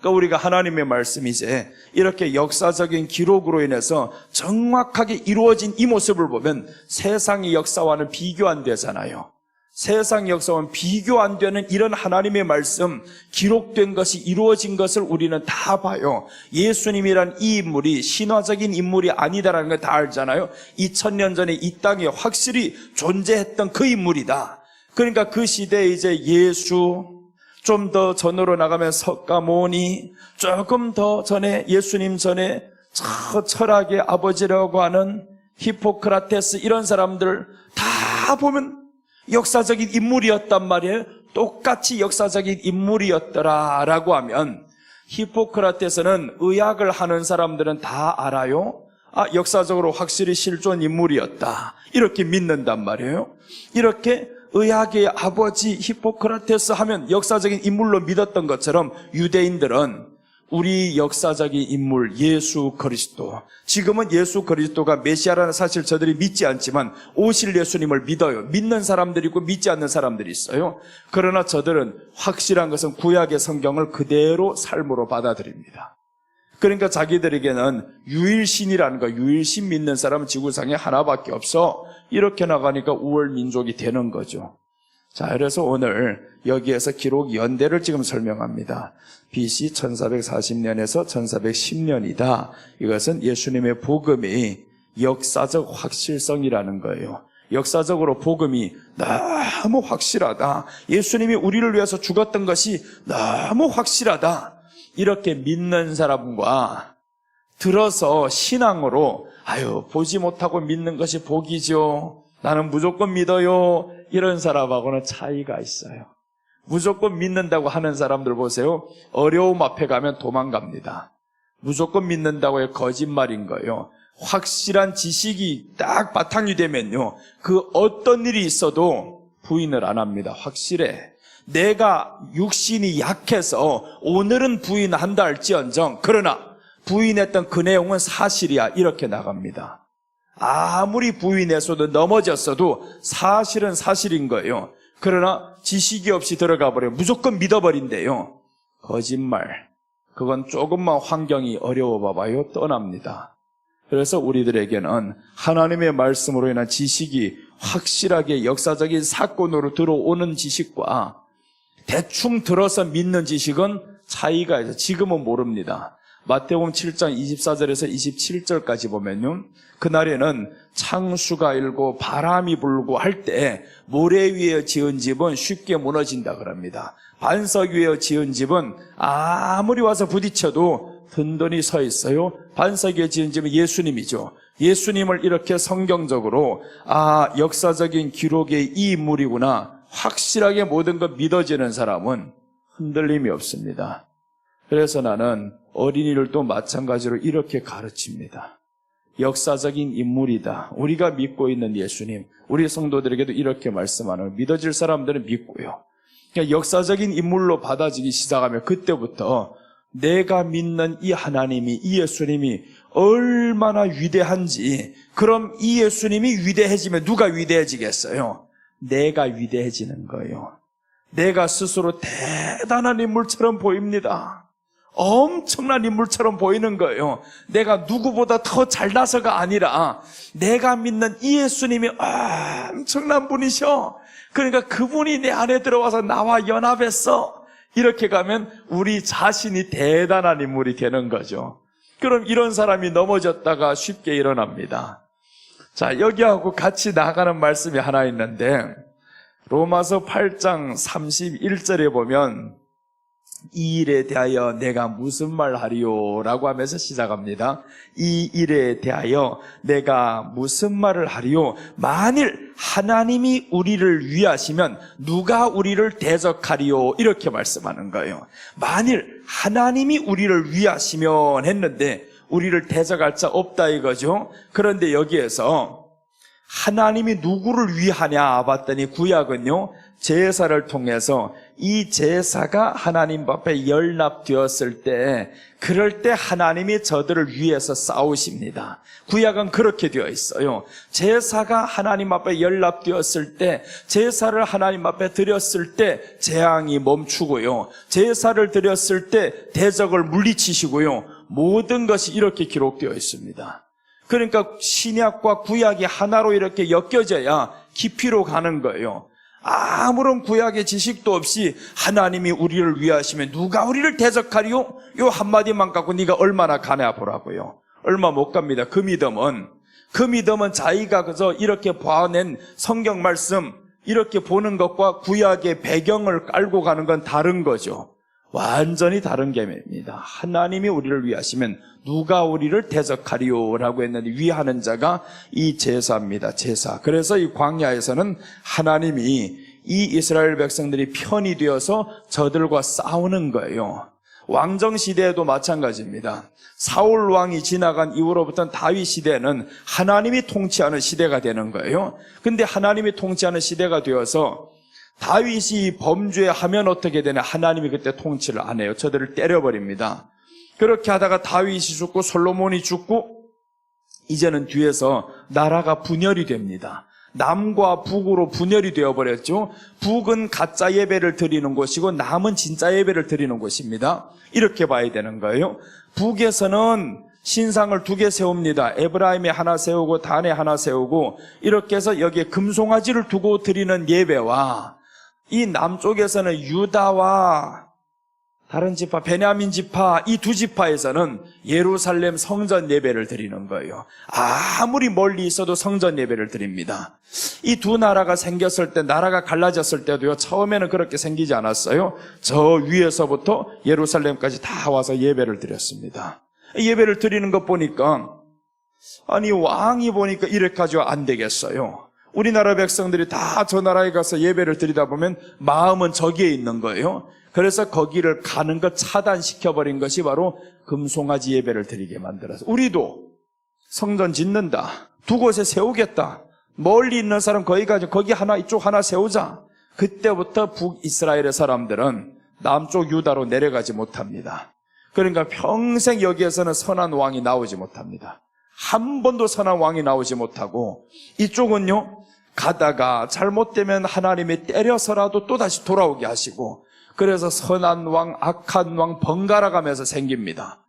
그러니까 우리가 하나님의 말씀이 이제 이렇게 역사적인 기록으로 인해서 정확하게 이루어진 이 모습을 보면 세상의 역사와는 비교 안 되잖아요. 세상 역사와는 비교 안 되는 이런 하나님의 말씀, 기록된 것이 이루어진 것을 우리는 다 봐요. 예수님이란 이 인물이 신화적인 인물이 아니다라는 걸 다 알잖아요. 2000년 전에 이 땅에 확실히 존재했던 그 인물이다. 그러니까 그 시대에 이제 예수, 좀 더 전으로 나가면 석가모니, 조금 더 전에 예수님 전에 철학의 아버지라고 하는 히포크라테스, 이런 사람들 다 보면 역사적인 인물이었단 말이에요. 똑같이 역사적인 인물이었더라라고 하면 히포크라테스는 의학을 하는 사람들은 다 알아요. 역사적으로 확실히 실존 인물이었다, 이렇게 믿는단 말이에요. 이렇게 의학의 아버지 히포크라테스 하면 역사적인 인물로 믿었던 것처럼 유대인들은 우리 역사적인 인물 예수 그리스도, 지금은 예수 그리스도가 메시아라는 사실 저들이 믿지 않지만 오실 예수님을 믿어요. 믿는 사람들이 있고 믿지 않는 사람들이 있어요. 그러나 저들은 확실한 것은 구약의 성경을 그대로 삶으로 받아들입니다. 그러니까 자기들에게는 유일신이라는 거, 유일신 믿는 사람은 지구상에 하나밖에 없어, 이렇게 나가니까 우월민족이 되는 거죠. 자, 그래서 오늘 여기에서 기록 연대를 지금 설명합니다. BC 1440년에서 1410년이다. 이것은 예수님의 복음이 역사적 확실성이라는 거예요. 역사적으로 복음이 너무 확실하다. 예수님이 우리를 위해서 죽었던 것이 너무 확실하다. 이렇게 믿는 사람과 들어서 신앙으로 보지 못하고 믿는 것이 복이죠, 나는 무조건 믿어요, 이런 사람하고는 차이가 있어요. 무조건 믿는다고 하는 사람들 보세요. 어려움 앞에 가면 도망갑니다. 무조건 믿는다고 해 거짓말인 거예요. 확실한 지식이 딱 바탕이 되면요, 그 어떤 일이 있어도 부인을 안 합니다. 확실해. 내가 육신이 약해서 오늘은 부인한다 할지언정, 그러나 부인했던 그 내용은 사실이야, 이렇게 나갑니다. 아무리 부인했어도 넘어졌어도 사실은 사실인 거예요. 그러나 지식이 없이 들어가 버려요. 무조건 믿어버린대요. 거짓말. 그건 조금만 환경이 어려워 봐봐요, 떠납니다. 그래서 우리들에게는 하나님의 말씀으로 인한 지식이 확실하게 역사적인 사건으로 들어오는 지식과 대충 들어서 믿는 지식은 차이가 있어요. 지금은 모릅니다. 마태복음 7장 24절에서 27절까지 보면요, 그날에는 창수가 일고 바람이 불고 할 때 모래 위에 지은 집은 쉽게 무너진다 그럽니다. 반석 위에 지은 집은 아무리 와서 부딪혀도 든든히 서 있어요. 반석 위에 지은 집은 예수님이죠. 예수님을 이렇게 성경적으로 역사적인 기록의 이 인물이구나, 확실하게 모든 것 믿어지는 사람은 흔들림이 없습니다. 그래서 나는 어린이들도 마찬가지로 이렇게 가르칩니다. 역사적인 인물이다. 우리가 믿고 있는 예수님, 우리 성도들에게도 이렇게 말씀하는, 믿어질 사람들은 믿고요. 그러니까 역사적인 인물로 받아지기 시작하면 그때부터 내가 믿는 이 하나님이, 이 예수님이 얼마나 위대한지, 그럼 이 예수님이 위대해지면 누가 위대해지겠어요? 내가 위대해지는 거예요. 내가 스스로 대단한 인물처럼 보입니다. 엄청난 인물처럼 보이는 거예요. 내가 누구보다 더 잘나서가 아니라 내가 믿는 이 예수님이 엄청난 분이셔. 그러니까 그분이 내 안에 들어와서 나와 연합했어. 이렇게 가면 우리 자신이 대단한 인물이 되는 거죠. 그럼 이런 사람이 넘어졌다가 쉽게 일어납니다. 자, 여기하고 같이 나가는 말씀이 하나 있는데, 로마서 8장 31절에 보면 이 일에 대하여 내가 무슨 말 하리요? 라고 하면서 시작합니다. 이 일에 대하여 내가 무슨 말을 하리요? 만일 하나님이 우리를 위하시면 누가 우리를 대적하리요? 이렇게 말씀하는 거예요. 만일 하나님이 우리를 위하시면 했는데 우리를 대적할 자 없다 이거죠. 그런데 여기에서 하나님이 누구를 위하냐 봤더니 구약은요, 제사를 통해서 이 제사가 하나님 앞에 연락되었을 때, 그럴 때 하나님이 저들을 위해서 싸우십니다. 구약은 그렇게 되어 있어요. 제사가 하나님 앞에 연락되었을 때, 제사를 하나님 앞에 드렸을 때 재앙이 멈추고요, 제사를 드렸을 때 대적을 물리치시고요, 모든 것이 이렇게 기록되어 있습니다. 그러니까 신약과 구약이 하나로 이렇게 엮여져야 깊이로 가는 거예요. 아무런 구약의 지식도 없이 하나님이 우리를 위하시면 누가 우리를 대적하리요? 요 한마디만 갖고 네가 얼마나 가냐 보라고요. 얼마 못 갑니다. 그 믿음은 자기가 그저 이렇게 봐낸 성경 말씀 이렇게 보는 것과 구약의 배경을 깔고 가는 건 다른 거죠. 완전히 다른 개념입니다. 하나님이 우리를 위하시면 누가 우리를 대적하리요? 라고 했는데, 위하는 자가 이 제사입니다. 제사. 그래서 이 광야에서는 하나님이 이 이스라엘 백성들이 편이 되어서 저들과 싸우는 거예요. 왕정 시대에도 마찬가지입니다. 사울 왕이 지나간 이후로부터는 다윗 시대는 하나님이 통치하는 시대가 되는 거예요. 근데 하나님이 통치하는 시대가 되어서 다윗이 범죄하면 어떻게 되냐? 하나님이 그때 통치를 안 해요. 저들을 때려버립니다. 그렇게 하다가 다윗이 죽고 솔로몬이 죽고 이제는 뒤에서 나라가 분열이 됩니다. 남과 북으로 분열이 되어버렸죠. 북은 가짜 예배를 드리는 곳이고 남은 진짜 예배를 드리는 곳입니다. 이렇게 봐야 되는 거예요. 북에서는 신상을 2개 세웁니다. 에브라임에 하나 세우고 단에 하나 세우고 이렇게 해서 여기에 금송아지를 두고 드리는 예배와, 이 남쪽에서는 유다와 다른 지파, 베냐민 지파, 이 2지파에서는 예루살렘 성전 예배를 드리는 거예요. 아무리 멀리 있어도 성전 예배를 드립니다. 이 2 나라가 생겼을 때, 나라가 갈라졌을 때도요, 처음에는 그렇게 생기지 않았어요. 저 위에서부터 예루살렘까지 다 와서 예배를 드렸습니다. 예배를 드리는 것 보니까, 아니 왕이 보니까 이렇게 가지고 안 되겠어요. 우리나라 백성들이 다 저 나라에 가서 예배를 드리다 보면 마음은 저기에 있는 거예요. 그래서 거기를 가는 것 차단시켜버린 것이 바로 금송아지 예배를 드리게 만들어서, 우리도 성전 짓는다, 2곳에 세우겠다, 멀리 있는 사람 거기 가서 거기 하나 이쪽 하나 세우자. 그때부터 북이스라엘의 사람들은 남쪽 유다로 내려가지 못합니다. 그러니까 평생 여기에서는 선한 왕이 나오지 못합니다. 한 번도 선한 왕이 나오지 못하고, 이쪽은요 가다가 잘못되면 하나님이 때려서라도 또다시 돌아오게 하시고, 그래서 선한 왕, 악한 왕 번갈아 가면서 생깁니다.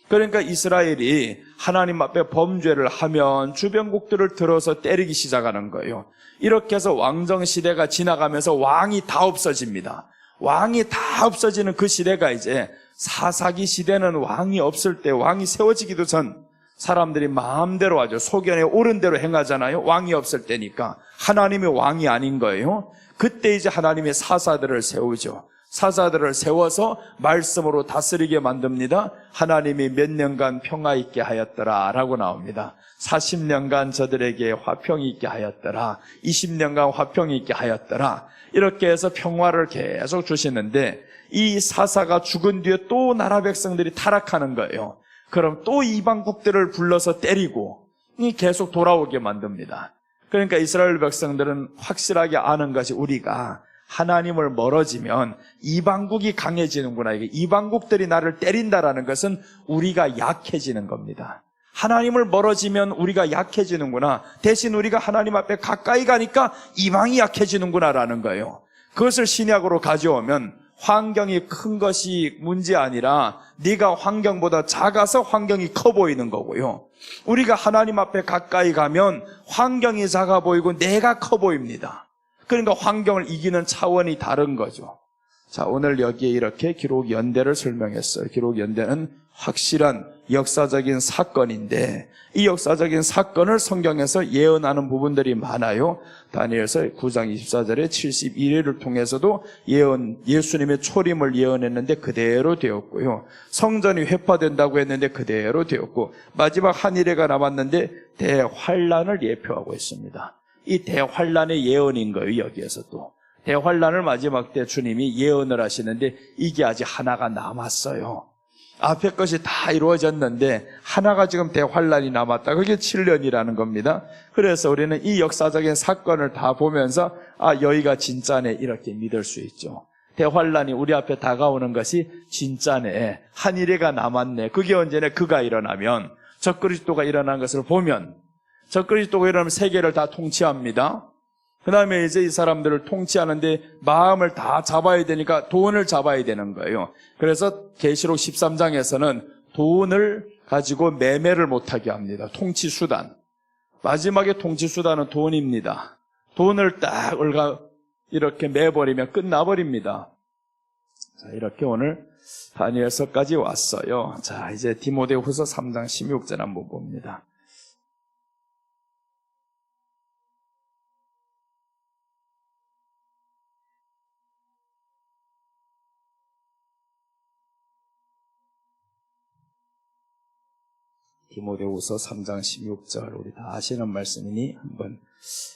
그러니까 이스라엘이 하나님 앞에 범죄를 하면 주변국들을 들어서 때리기 시작하는 거예요. 이렇게 해서 왕정 시대가 지나가면서 왕이 다 없어집니다. 왕이 다 없어지는 그 시대가 이제 사사기 시대는 왕이 없을 때, 왕이 세워지기도 전 사람들이 마음대로 하죠. 소견에 옳은 대로 행하잖아요. 왕이 없을 때니까. 하나님이 왕이 아닌 거예요. 그때 이제 하나님의 사사들을 세우죠. 사사들을 세워서 말씀으로 다스리게 만듭니다. 하나님이 몇 년간 평화 있게 하였더라 라고 나옵니다. 40년간 저들에게 화평이 있게 하였더라, 20년간 화평이 있게 하였더라, 이렇게 해서 평화를 계속 주시는데, 이 사사가 죽은 뒤에 또 나라 백성들이 타락하는 거예요. 그럼 또 이방국들을 불러서 때리고 계속 돌아오게 만듭니다. 그러니까 이스라엘 백성들은 확실하게 아는 것이, 우리가 하나님을 멀어지면 이방국이 강해지는구나. 이게 이방국들이 나를 때린다라는 것은 우리가 약해지는 겁니다. 하나님을 멀어지면 우리가 약해지는구나. 대신 우리가 하나님 앞에 가까이 가니까 이방이 약해지는구나라는 거예요. 그것을 신약으로 가져오면 환경이 큰 것이 문제 아니라 네가 환경보다 작아서 환경이 커 보이는 거고요. 우리가 하나님 앞에 가까이 가면 환경이 작아 보이고 내가 커 보입니다. 그러니까 환경을 이기는 차원이 다른 거죠. 자, 오늘 여기에 이렇게 기록 연대를 설명했어요. 기록 연대는 확실한 역사적인 사건인데, 이 역사적인 사건을 성경에서 예언하는 부분들이 많아요. 다니엘서 9장 24절에 71회를 통해서도 예수님의 초림을 예언했는데 그대로 되었고요. 성전이 회파된다고 했는데 그대로 되었고, 마지막 한 일회가 남았는데 대환란을 예표하고 있습니다. 이 대환란의 예언인 거예요. 여기에서도 대환란을 마지막 때 주님이 예언을 하시는데 이게 아직 하나가 남았어요. 앞에 것이 다 이루어졌는데 하나가 지금 대환란이 남았다. 그게 7년이라는 겁니다. 그래서 우리는 이 역사적인 사건을 다 보면서 여기가 진짜네 이렇게 믿을 수 있죠. 대환란이 우리 앞에 다가오는 것이 진짜네. 한 일회가 남았네. 그게 언제네? 그가 일어나면, 적그리스도가 일어난 것을 보면, 적그리스도가 일어나면 세계를 다 통치합니다. 그 다음에 이제 이 사람들을 통치하는데 마음을 다 잡아야 되니까 돈을 잡아야 되는 거예요. 그래서 계시록 13장에서는 돈을 가지고 매매를 못하게 합니다. 통치 수단. 마지막에 통치 수단은 돈입니다. 돈을 딱 이렇게 매버리면 끝나버립니다. 자, 이렇게 오늘 다니엘서까지 왔어요. 자, 이제 디모데후서 3장 16절 한번 봅니다. 디모데후서 3장 16절 우리 다 아시는 말씀이니 한번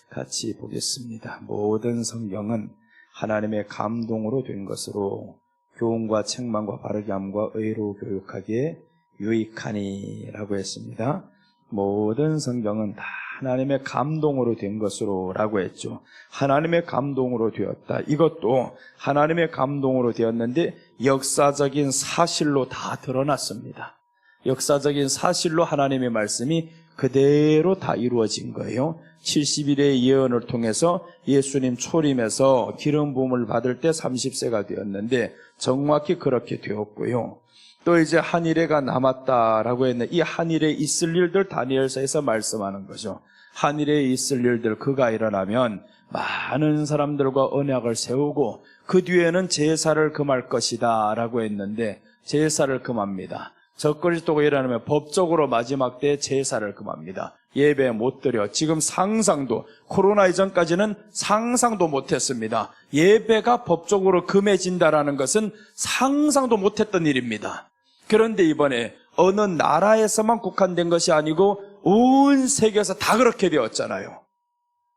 같이 보겠습니다. 모든 성경은 하나님의 감동으로 된 것으로 교훈과 책망과 바르게 함과 의로 교육하기에 유익하니 라고 했습니다. 모든 성경은 다 하나님의 감동으로 된 것으로 라고 했죠. 하나님의 감동으로 되었다. 이것도 하나님의 감동으로 되었는데 역사적인 사실로 다 드러났습니다. 역사적인 사실로 하나님의 말씀이 그대로 다 이루어진 거예요. 70일의 예언을 통해서 예수님 초림에서 기름 부음을 받을 때 30세가 되었는데 정확히 그렇게 되었고요. 또 이제 한 일회가 남았다라고 했는데 이 한 일에 있을 일들 다니엘서에서 말씀하는 거죠. 한 일에 있을 일들 그가 일어나면 많은 사람들과 언약을 세우고 그 뒤에는 제사를 금할 것이다 라고 했는데 제사를 금합니다. 적그리스도가 일어나면 법적으로 마지막 때 제사를 금합니다. 예배 못 드려. 지금 상상도, 코로나 이전까지는 상상도 못했습니다. 예배가 법적으로 금해진다라는 것은 상상도 못했던 일입니다. 그런데 이번에 어느 나라에서만 국한된 것이 아니고 온 세계에서 다 그렇게 되었잖아요.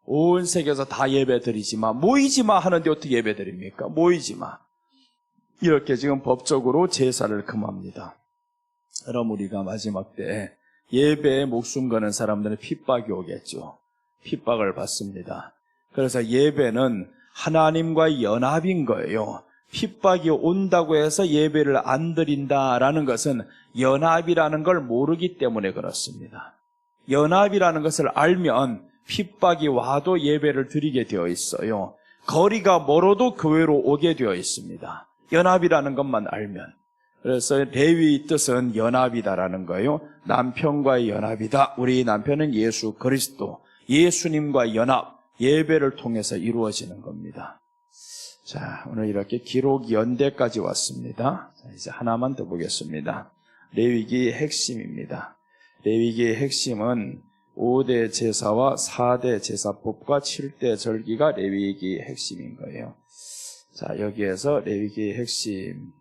온 세계에서 다 예배 드리지 마, 모이지 마 하는데 어떻게 예배 드립니까? 모이지 마. 이렇게 지금 법적으로 제사를 금합니다. 그럼 우리가 마지막 때 예배에 목숨 거는 사람들은 핍박이 오겠죠. 핍박을 받습니다. 그래서 예배는 하나님과의 연합인 거예요. 핍박이 온다고 해서 예배를 안 드린다라는 것은 연합이라는 걸 모르기 때문에 그렇습니다. 연합이라는 것을 알면 핍박이 와도 예배를 드리게 되어 있어요. 거리가 멀어도 교회로 오게 되어 있습니다. 연합이라는 것만 알면. 그래서 레위의 뜻은 연합이다라는 거예요. 남편과의 연합이다. 우리 남편은 예수 그리스도, 예수님과의 연합, 예배를 통해서 이루어지는 겁니다. 자, 오늘 이렇게 기록 연대까지 왔습니다. 자, 이제 하나만 더 보겠습니다. 레위기의 핵심입니다. 레위기의 핵심은 5대 제사와 4대 제사법과 7대 절기가 레위기의 핵심인 거예요. 자, 여기에서 레위기의 핵심,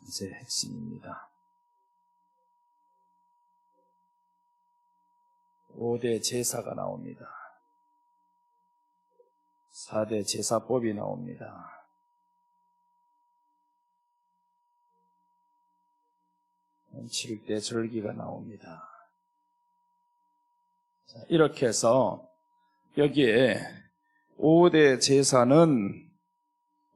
이제 핵심입니다. 5대 제사가 나옵니다. 4대 제사법이 나옵니다. 7대 절기가 나옵니다. 자, 이렇게 해서 여기에 5대 제사는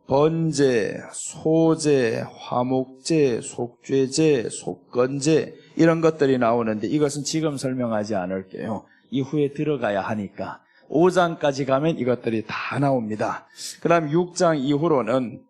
번제, 소제, 화목제, 속죄제, 속건제 이런 것들이 나오는데 이것은 지금 설명하지 않을게요. 이후에 들어가야 하니까 5장까지 가면 이것들이 다 나옵니다. 그 다음 6장 이후로는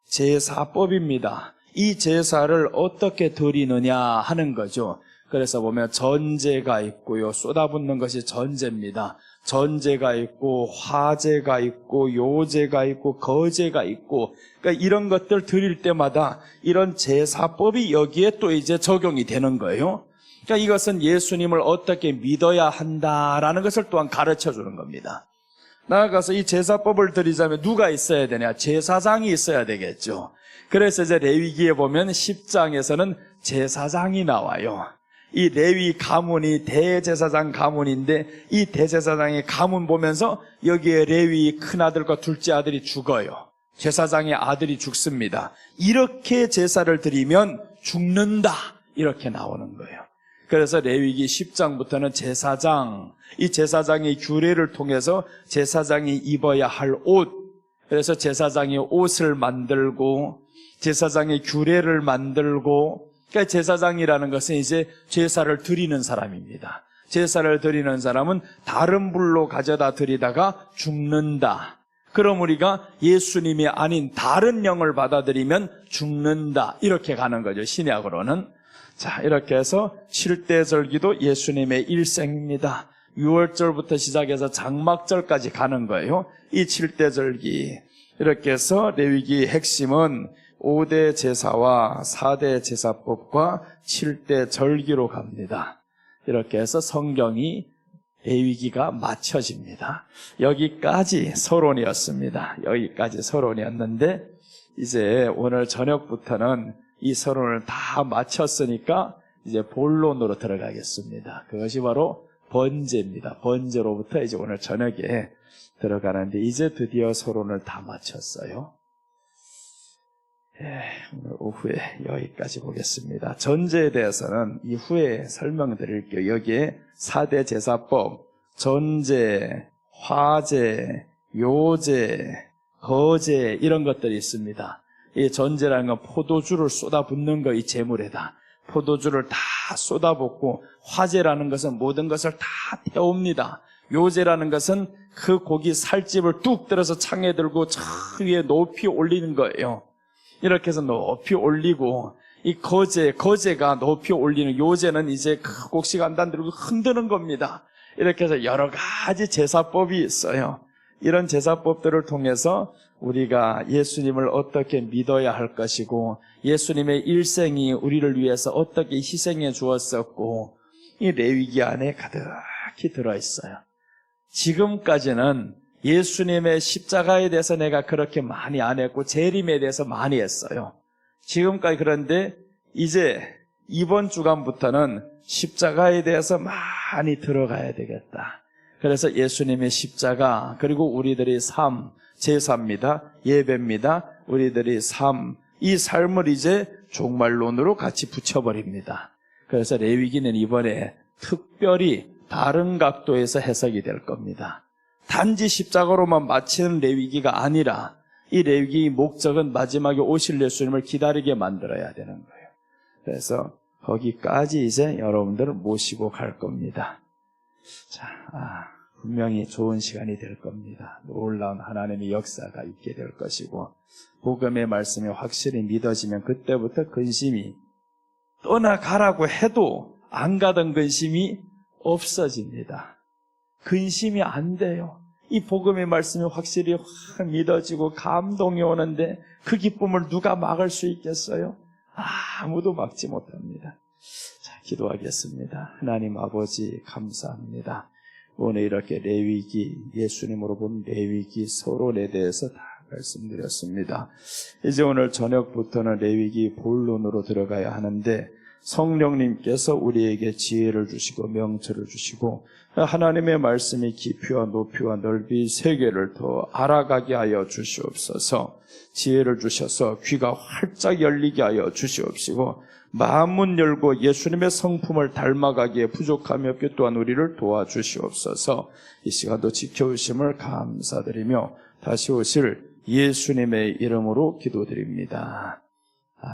제사법입니다. 이 제사를 어떻게 드리느냐 하는 거죠. 그래서 보면 전제가 있고요. 쏟아붓는 것이 전제입니다. 전제가 있고 화제가 있고 요제가 있고 거제가 있고 그러니까 이런 것들 드릴 때마다 이런 제사법이 여기에 또 이제 적용이 되는 거예요. 그러니까 이것은 예수님을 어떻게 믿어야 한다라는 것을 또한 가르쳐 주는 겁니다. 나아가서 이 제사법을 드리자면 누가 있어야 되냐? 제사장이 있어야 되겠죠. 그래서 이제 레위기에 보면 10장에서는 제사장이 나와요. 이 레위 가문이 대제사장 가문인데 이 대제사장의 가문 보면서 여기에 레위 큰아들과 둘째 아들이 죽어요. 제사장의 아들이 죽습니다. 이렇게 제사를 드리면 죽는다 이렇게 나오는 거예요. 그래서 레위기 10장부터는 제사장, 이 제사장의 규례를 통해서 제사장이 입어야 할 옷, 그래서 제사장이 옷을 만들고 제사장의 규례를 만들고, 그러니까 제사장이라는 것은 이제 제사를 드리는 사람입니다. 제사를 드리는 사람은 다른 불로 가져다 드리다가 죽는다. 그럼 우리가 예수님이 아닌 다른 영을 받아들이면 죽는다. 이렇게 가는 거죠, 신약으로는. 자, 이렇게 해서 7대 절기도 예수님의 일생입니다. 6월절부터 시작해서 장막절까지 가는 거예요. 이 7대 절기. 이렇게 해서 레위기의 핵심은 5대 제사와 4대 제사법과 7대 절기로 갑니다. 이렇게 해서 성경이 레위기가 마쳐집니다. 여기까지 서론이었습니다. 여기까지 서론이었는데 이제 오늘 저녁부터는 이 서론을 다 마쳤으니까 이제 본론으로 들어가겠습니다. 그것이 바로 번제입니다. 번제로부터 이제 오늘 저녁에 들어가는데 이제 드디어 서론을 다 마쳤어요. 오늘 오후에 여기까지 보겠습니다. 전제에 대해서는 이후에 설명드릴게요. 여기에 4대 제사법, 전제, 화제, 요제, 거제 이런 것들이 있습니다. 이 전제라는 건 포도주를 쏟아붓는 거, 이 제물에다 포도주를 다 쏟아붓고, 화제라는 것은 모든 것을 다 태웁니다. 요제라는 것은 그 고기 살집을 뚝 들어서 창에 들고 저 위에 높이 올리는 거예요. 이렇게 해서 높이 올리고, 이 거제가 높이 올리는, 요제는 이제 그 곡식 안단 들고 흔드는 겁니다. 이렇게 해서 여러 가지 제사법이 있어요. 이런 제사법들을 통해서 우리가 예수님을 어떻게 믿어야 할 것이고, 예수님의 일생이 우리를 위해서 어떻게 희생해 주었었고, 이 레위기 안에 가득히 들어있어요. 지금까지는 예수님의 십자가에 대해서 내가 그렇게 많이 안 했고 재림에 대해서 많이 했어요. 지금까지. 그런데 이제 이번 주간부터는 십자가에 대해서 많이 들어가야 되겠다. 그래서 예수님의 십자가, 그리고 우리들의 삶, 제사입니다. 예배입니다. 우리들의 삶, 이 삶을 이제 종말론으로 같이 붙여버립니다. 그래서 레위기는 이번에 특별히 다른 각도에서 해석이 될 겁니다. 단지 십자가로만 마치는 레위기가 아니라 이 레위기의 목적은 마지막에 오실 예수님을 기다리게 만들어야 되는 거예요. 그래서 거기까지 이제 여러분들을 모시고 갈 겁니다. 자, 분명히 좋은 시간이 될 겁니다. 놀라운 하나님의 역사가 있게 될 것이고, 복음의 말씀이 확실히 믿어지면 그때부터 근심이, 떠나가라고 해도 안 가던 근심이 없어집니다. 근심이 안 돼요. 이 복음의 말씀이 확실히 확 믿어지고 감동이 오는데 그 기쁨을 누가 막을 수 있겠어요? 아무도 막지 못합니다. 자, 기도하겠습니다. 하나님 아버지 감사합니다. 오늘 이렇게 레위기, 예수님으로 본 레위기 서론에 대해서 다 말씀드렸습니다. 이제 오늘 저녁부터는 레위기 본론으로 들어가야 하는데, 성령님께서 우리에게 지혜를 주시고 명철을 주시고 하나님의 말씀이 깊이와 높이와 넓이 세계를 더 알아가게 하여 주시옵소서. 지혜를 주셔서 귀가 활짝 열리게 하여 주시옵시고, 마음문 열고 예수님의 성품을 닮아가기에 부족함이 없게 또한 우리를 도와주시옵소서. 이 시간도 지켜주심을 감사드리며 다시 오실 예수님의 이름으로 기도드립니다.